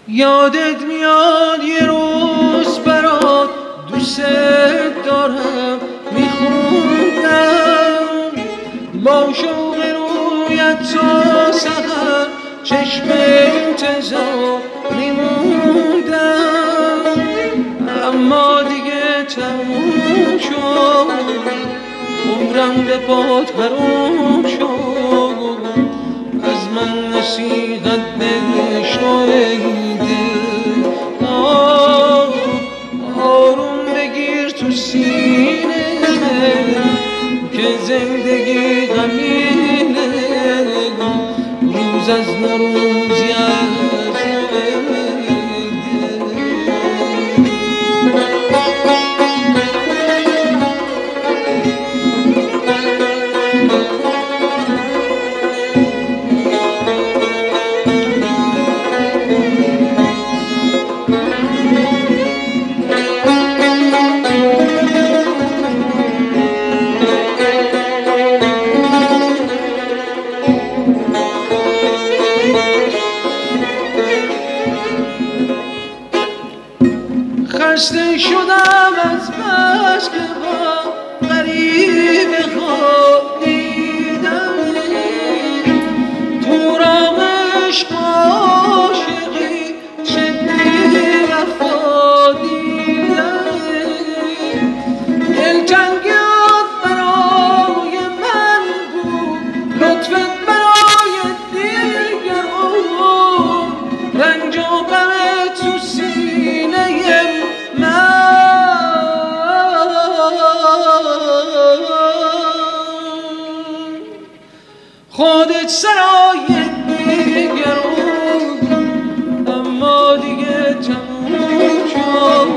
یادت میاد یه روز برات دوست دارم میخوندم، با شوق رویت تا سحر چشم انتظار میموندم، اما دیگه تموم شد، عمرم به پات حروم شد، از من نصیحت بشنویده، آروم بگیر تو سینه که زندگی غمینه، روز از نوروزی خسته شدم از بس که با غریب خود دیدم، تو راه عشق عاشقی جدی وفا دیدم، دلتنگیات برای من بود، لطفت برای دیگران، رنج و غمت تو سینه خودت سرای دیگران، اما دیگه تموم شد،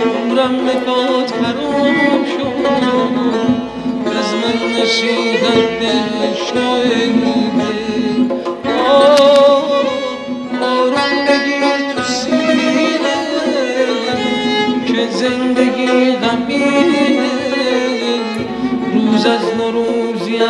عمرم به پات حروم شد، از من نصیحت بشنویده، آروم بگیر تو سینه که زندگی غمینه، روز از نوروزی از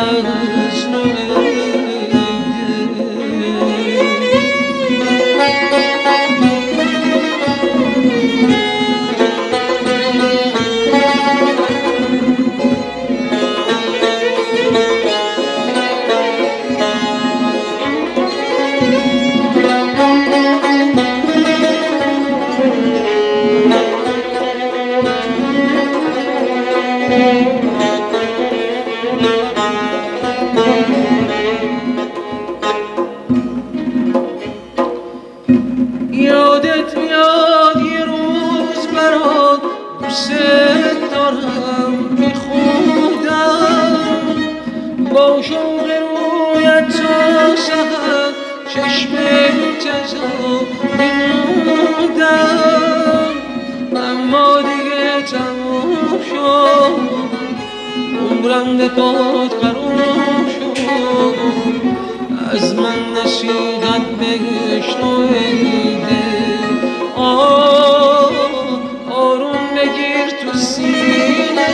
یادت میاد یه روز برات دوست دارم میخوندم، با شوق رویت تا سحر چشم انتظار میموندم، اما دیگه تموم شد، عمرم به پات حروم شد، از من نصیحت بشنویده، آروم بگیر تو سینه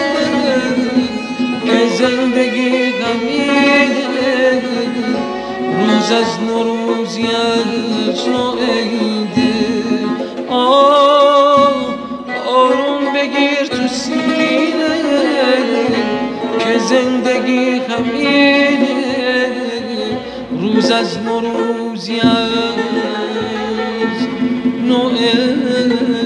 که زندگی غمینه، روز از نوروزی از نوعیده، آروم بگیر تو سینه که زندگی غمینه، روز از نوروزی از نوعیده.